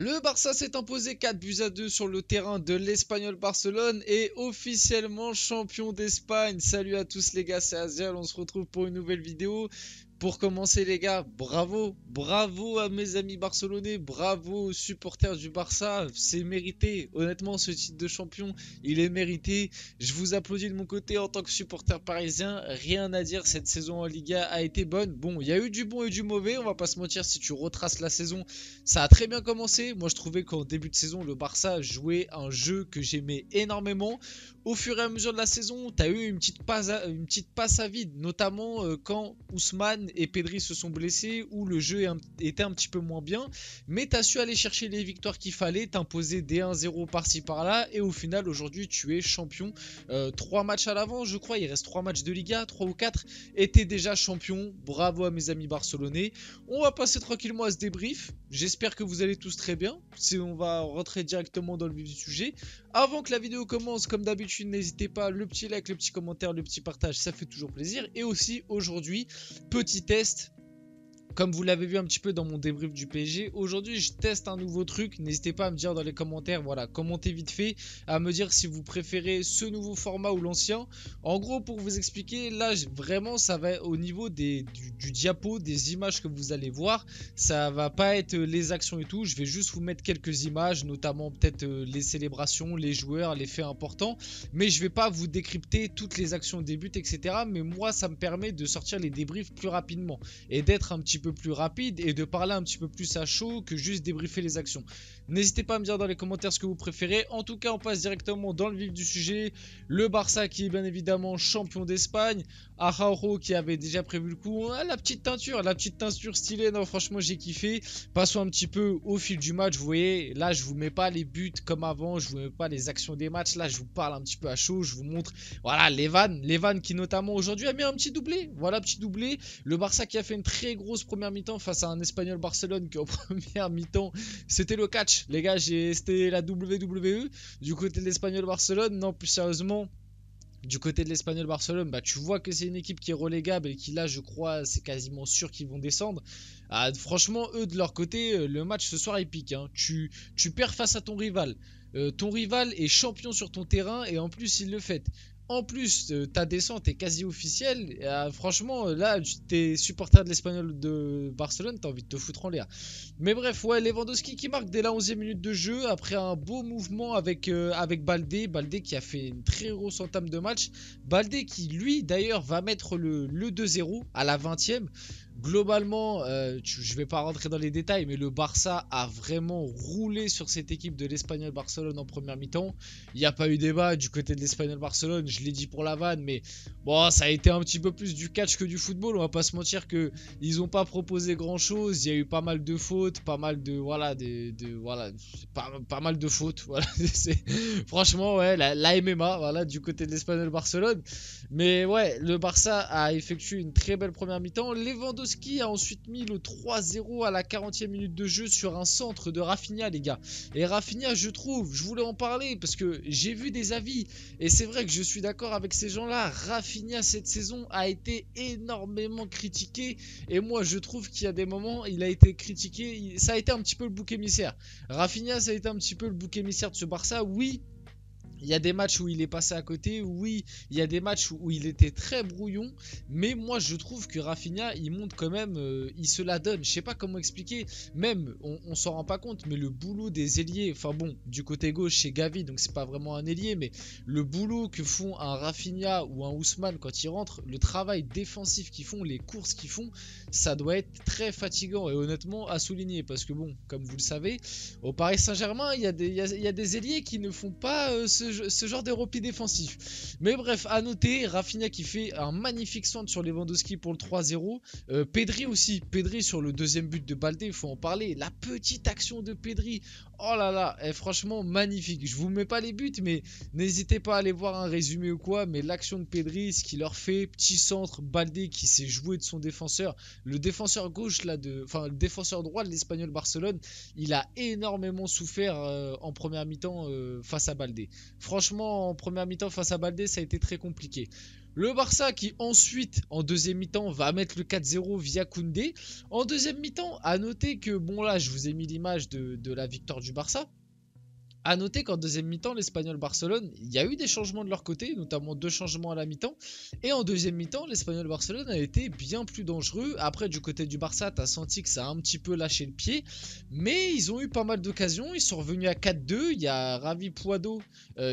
Le Barça s'est imposé 4 buts à 2 sur le terrain de l'Espagnol Barcelone et officiellement champion d'Espagne. Salut à tous les gars, c'est Aziel, on se retrouve pour une nouvelle vidéo. Pour commencer les gars, bravo à mes amis barcelonais, bravo aux supporters du Barça, c'est mérité. Honnêtement, ce titre de champion, il est mérité. Je vous applaudis de mon côté en tant que supporter parisien, rien à dire, cette saison en Liga a été bonne. Bon, il y a eu du bon et du mauvais, on va pas se mentir, si tu retraces la saison, ça a très bien commencé. Moi je trouvais qu'en début de saison, le Barça jouait un jeu que j'aimais énormément. Au fur et à mesure de la saison, tu as eu une petite passe à vide, notamment quand Ousmane et Pedri se sont blessés, où le jeu était un petit peu moins bien. Mais tu as su aller chercher les victoires qu'il fallait, t'imposer des 1-0 par-ci par-là, et au final, aujourd'hui, tu es champion. 3 matchs à l'avant, je crois, il reste 3 matchs de Liga, 3 ou 4, et tu es déjà champion. Bravo à mes amis barcelonais. On va passer tranquillement à ce débrief. J'espère que vous allez tous très bien. On va rentrer directement dans le vif du sujet. Avant que la vidéo commence, comme d'habitude, n'hésitez pas, le petit like, le petit commentaire, le petit partage, ça fait toujours plaisir. Et aussi, aujourd'hui, petit test. Comme vous l'avez vu un petit peu dans mon débrief du PSG, aujourd'hui je teste un nouveau truc. N'hésitez pas à me dire dans les commentaires, voilà, commentez vite fait, à me dire si vous préférez ce nouveau format ou l'ancien. En gros, pour vous expliquer, là vraiment ça va au niveau du diapo, des images que vous allez voir. Ça va pas être les actions et tout, je vais juste vous mettre quelques images, notamment peut-être les célébrations, les joueurs, les faits importants. Mais je vais pas vous décrypter toutes les actions des buts, etc. Mais moi ça me permet de sortir les débriefs plus rapidement et d'être un petit peu plus rapide et de parler un petit peu plus à chaud que juste débriefer les actions. N'hésitez pas à me dire dans les commentaires ce que vous préférez. En tout cas, on passe directement dans le vif du sujet. Le Barça qui est bien évidemment champion d'Espagne. Araujo qui avait déjà prévu le coup. Ah, la petite teinture stylée. Non, franchement, j'ai kiffé. Passons un petit peu au fil du match. Vous voyez, là, je vous mets pas les buts comme avant. Je vous mets pas les actions des matchs. Là, je vous parle un petit peu à chaud. Je vous montre, voilà, les vannes qui notamment aujourd'hui a mis un petit doublé. Voilà, petit doublé. Le Barça qui a fait une très grosse première mi-temps face à un Espagnol Barcelone qui en première mi-temps c'était le catch les gars, c'était la WWE du côté de l'Espagnol Barcelone. Non, plus sérieusement, du côté de l'Espagnol Barcelone, bah, tu vois que c'est une équipe qui est relégable et qui là je crois c'est quasiment sûr qu'ils vont descendre. Franchement eux de leur côté, le match ce soir est épique, hein. Tu perds face à ton rival. Ton rival est champion sur ton terrain et en plus il le fait. En plus, ta descente est quasi officielle. Franchement, là, t'es supporter de l'Espagnol de Barcelone, t'as envie de te foutre en l'air. Mais bref, ouais, Lewandowski qui marque dès la 11e minute de jeu après un beau mouvement avec Baldé. Baldé qui a fait une très grosse entame de match. Baldé qui, lui, d'ailleurs, va mettre le 2-0 à la 20e. Globalement, je vais pas rentrer dans les détails, mais le Barça a vraiment roulé sur cette équipe de l'Espagnol Barcelone en première mi-temps. Il n'y a pas eu débat du côté de l'Espagnol Barcelone, je l'ai dit pour la vanne, mais bon, ça a été un petit peu plus du catch que du football. On va pas se mentir que ils ont pas proposé grand chose. Il y a eu pas mal de fautes, pas mal de pas mal de fautes. Voilà, franchement, ouais, la MMA, voilà, du côté de l'Espagnol Barcelone. Mais ouais, le Barça a effectué une très belle première mi-temps. Lewandowski a ensuite mis le 3-0 à la 40e minute de jeu sur un centre de Rafinha, les gars. Et Rafinha, je trouve, je voulais en parler parce que j'ai vu des avis et c'est vrai que je suis d'accord avec ces gens-là. Rafinha cette saison a été énormément critiqué et moi je trouve qu'il y a des moments il a été critiqué, ça a été un petit peu le bouc émissaire. Rafinha, ça a été un petit peu le bouc émissaire de ce Barça, oui. Il y a des matchs où il est passé à côté, oui, il y a des matchs où il était très brouillon, mais moi je trouve que Rafinha, il monte quand même, il se la donne. Je sais pas comment expliquer, même, on s'en rend pas compte, mais le boulot des ailiers, enfin bon, du côté gauche c'est Gavi, donc c'est pas vraiment un ailier, mais le boulot que font un Rafinha ou un Ousmane quand ils rentrent, le travail défensif qu'ils font, les courses qu'ils font, ça doit être très fatigant et honnêtement à souligner, parce que bon, comme vous le savez, au Paris Saint-Germain, il y a des ailiers qui ne font pas ce genre de repli défensif. Mais bref, à noter, Rafinha qui fait un magnifique centre sur Lewandowski pour le 3-0. Pedri aussi, Pedri sur le deuxième but de Baldé, il faut en parler. La petite action de Pedri, oh là là, franchement magnifique. Je vous mets pas les buts, mais n'hésitez pas à aller voir un résumé ou quoi. Mais l'action de Pedri, ce qu'il leur fait, petit centre, Baldé qui s'est joué de son défenseur. Le défenseur gauche, là, enfin le défenseur droit de l'Espagnol Barcelone, il a énormément souffert en première mi-temps face à Baldé. Franchement, en première mi-temps face à Baldé, ça a été très compliqué. Le Barça qui ensuite, en deuxième mi-temps, va mettre le 4-0 via Koundé. En deuxième mi-temps, à noter que, bon là, je vous ai mis l'image de la victoire du Barça. À noter qu'en deuxième mi-temps, l'Espagnol Barcelone, il y a eu des changements de leur côté, notamment 2 changements à la mi-temps. Et en deuxième mi-temps, l'Espagnol Barcelone a été bien plus dangereux. Après, du côté du Barça, tu as senti que ça a un petit peu lâché le pied. Mais ils ont eu pas mal d'occasions. Ils sont revenus à 4-2. Il y a Ravi Puado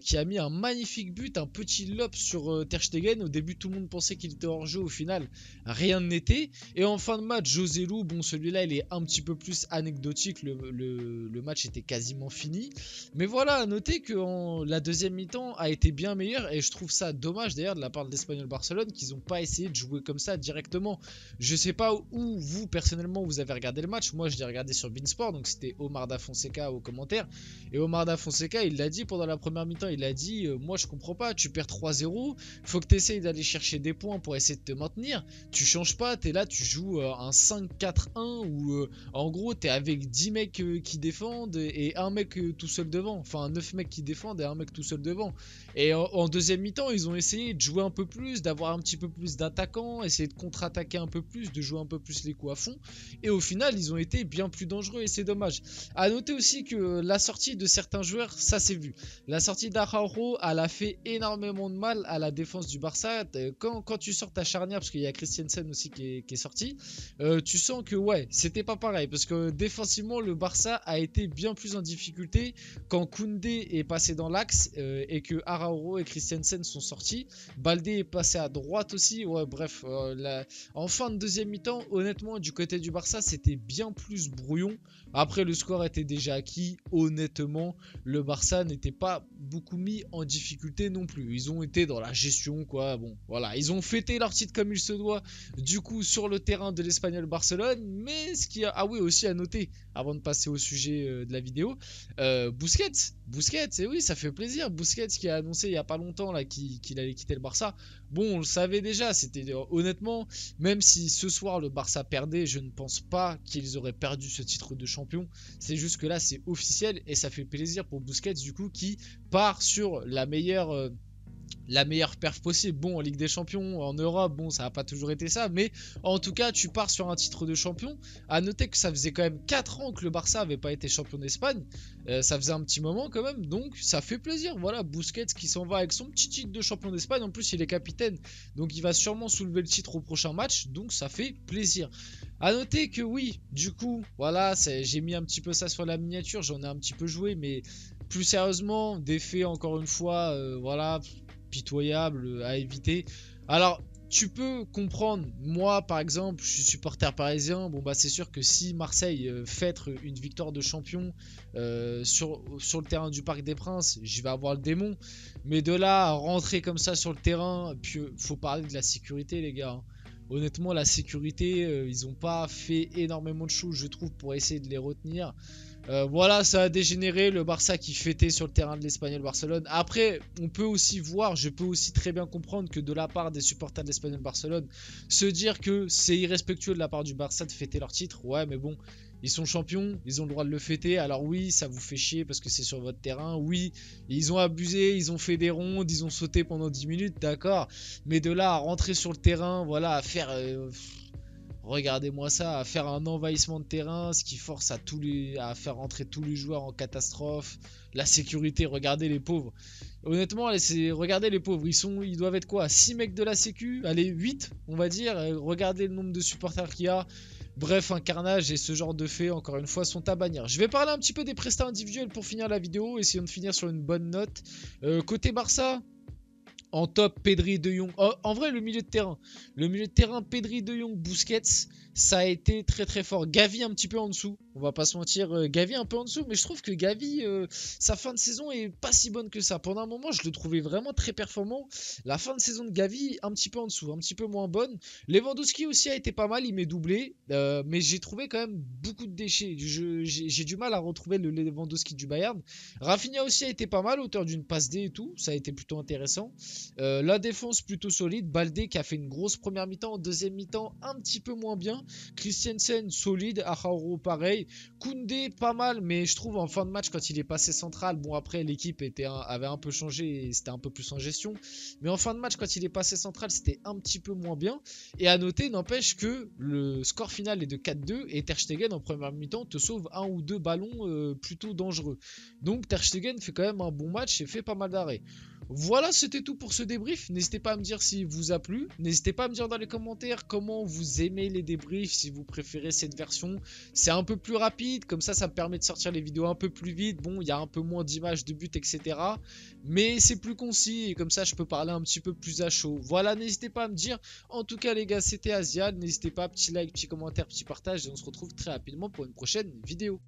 qui a mis un magnifique but, un petit lob sur Ter Stegen. Au début, tout le monde pensait qu'il était hors jeu. Au final, rien n'était. Et en fin de match, José Lu, bon, celui-là, il est un petit peu plus anecdotique. Le match était quasiment fini. Mais voilà, à noter que la deuxième mi-temps a été bien meilleure et je trouve ça dommage d'ailleurs de la part de l'Espagnol Barcelone qu'ils n'ont pas essayé de jouer comme ça directement. Je sais pas où vous personnellement vous avez regardé le match, moi je l'ai regardé sur Beansport, donc c'était Omar Da Fonseca au commentaire. Et Omar Da Fonseca il l'a dit pendant la première mi-temps, il a dit moi je comprends pas, tu perds 3-0, faut que tu essayes d'aller chercher des points pour essayer de te maintenir. Tu changes pas, tu es là, tu joues un 5-4-1 où en gros tu es avec 10 mecs qui défendent et un mec tout seul devant. Enfin 9 mecs qui défendent et un mec tout seul devant. Et en deuxième mi-temps, ils ont essayé de jouer un peu plus, d'avoir un petit peu plus d'attaquants, essayer de contre-attaquer un peu plus, de jouer un peu plus les coups à fond. Et au final, ils ont été bien plus dangereux et c'est dommage. A noter aussi que la sortie de certains joueurs, ça s'est vu. La sortie d'Araujo, elle a fait énormément de mal à la défense du Barça. Quand tu sors ta charnière, parce qu'il y a Christensen aussi qui est sorti, tu sens que ouais, c'était pas pareil. Parce que défensivement, le Barça a été bien plus en difficulté quand Koundé est passé dans l'axe et que Araujo et Christensen sont sortis. Baldé est passé à droite aussi. Ouais, bref, en fin de deuxième mi-temps, honnêtement, du côté du Barça, c'était bien plus brouillon. Après, le score était déjà acquis. Honnêtement, le Barça n'était pas beaucoup mis en difficulté non plus. Ils ont été dans la gestion, quoi. Bon, voilà, ils ont fêté leur titre comme il se doit, du coup, sur le terrain de l'Espagnol Barcelone. Mais ce qui a, ah oui, aussi à noter, avant de passer au sujet de la vidéo, Busquets, et oui, ça fait plaisir. Busquets qui a annoncé il y a pas longtemps là qu'il allait quitter le Barça. Bon, on le savait déjà. C'était honnêtement, même si ce soir le Barça perdait, je ne pense pas qu'ils auraient perdu ce titre de champion. C'est juste que là, c'est officiel et ça fait plaisir pour Busquets du coup qui part sur la meilleure perf possible. Bon, en Ligue des Champions, en Europe, bon, ça n'a pas toujours été ça, mais en tout cas, tu pars sur un titre de champion. À noter que ça faisait quand même 4 ans que le Barça n'avait pas été champion d'Espagne. Ça faisait un petit moment quand même, donc ça fait plaisir. Voilà, Busquets qui s'en va avec son petit titre de champion d'Espagne. En plus, il est capitaine, donc il va sûrement soulever le titre au prochain match, donc ça fait plaisir. À noter que oui, du coup, voilà, j'ai mis un petit peu ça sur la miniature, j'en ai un petit peu joué, mais plus sérieusement, des faits encore une fois, voilà, pitoyable à éviter. Alors, tu peux comprendre, moi par exemple, je suis supporter parisien, bon bah c'est sûr que si Marseille fête une victoire de champion sur le terrain du Parc des Princes, je vais avoir le démon. Mais de là à rentrer comme ça sur le terrain, puis faut parler de la sécurité les gars. Honnêtement, la sécurité, ils n'ont pas fait énormément de choses, je trouve, pour essayer de les retenir. Voilà, ça a dégénéré, le Barça qui fêtait sur le terrain de l'Espagnol Barcelone. Après, on peut aussi voir, je peux aussi très bien comprendre que de la part des supporters de l'Espagnol Barcelone, se dire que c'est irrespectueux de la part du Barça de fêter leur titre, ouais, mais bon, ils sont champions, ils ont le droit de le fêter. Alors oui, ça vous fait chier parce que c'est sur votre terrain. Oui, ils ont abusé, ils ont fait des rondes, ils ont sauté pendant 10 minutes, d'accord. Mais de là à rentrer sur le terrain, voilà, à faire... regardez-moi ça, à faire un envahissement de terrain, ce qui force à faire rentrer tous les joueurs en catastrophe. La sécurité, regardez les pauvres. Honnêtement, regardez les pauvres, ils doivent être quoi, 6 mecs de la sécu, allez 8 on va dire. Regardez le nombre de supporters qu'il y a. Bref, un carnage et ce genre de faits, encore une fois, sont à bannir. Je vais parler un petit peu des prestats individuels pour finir la vidéo, essayons de finir sur une bonne note. Côté Barça, en top, Pedri, De Jong. En vrai, le milieu de terrain, Pedri, De Jong, Busquets, ça a été très très fort. Gavi un petit peu en dessous, on va pas se mentir. Gavi un peu en dessous, mais je trouve que Gavi, sa fin de saison est pas si bonne que ça. Pendant un moment, je le trouvais vraiment très performant. La fin de saison de Gavi, un petit peu en dessous, un petit peu moins bonne. Lewandowski aussi a été pas mal, il m'est doublé, mais j'ai trouvé quand même beaucoup de déchets. J'ai du mal à retrouver le Lewandowski du Bayern. Rafinha aussi a été pas mal, auteur d'une passe D et tout, ça a été plutôt intéressant. La défense plutôt solide. Baldé qui a fait une grosse première mi-temps. En deuxième mi-temps, un petit peu moins bien. Christensen solide. Araujo pareil. côté. Koundé, pas mal, mais je trouve en fin de match, quand il est passé central, bon après l'équipe avait un peu changé et c'était un peu plus en gestion. Mais en fin de match, quand il est passé central, c'était un petit peu moins bien. Et à noter, n'empêche que le score final est de 4-2 et Ter Stegen en première mi-temps te sauve un ou deux ballons plutôt dangereux. Donc Ter Stegen fait quand même un bon match et fait pas mal d'arrêts. Voilà, c'était tout pour ce débrief. N'hésitez pas à me dire s'il vous a plu. N'hésitez pas à me dire dans les commentaires comment vous aimez les débriefs, si vous préférez cette version. C'est un peu plus rapide, comme ça me permet de sortir les vidéos un peu plus vite. Bon, il y a un peu moins d'images de but, etc. Mais c'est plus concis et comme ça je peux parler un petit peu plus à chaud. Voilà, n'hésitez pas à me dire. En tout cas les gars, c'était Asiad. N'hésitez pas, petit like, petit commentaire, petit partage et on se retrouve très rapidement pour une prochaine vidéo.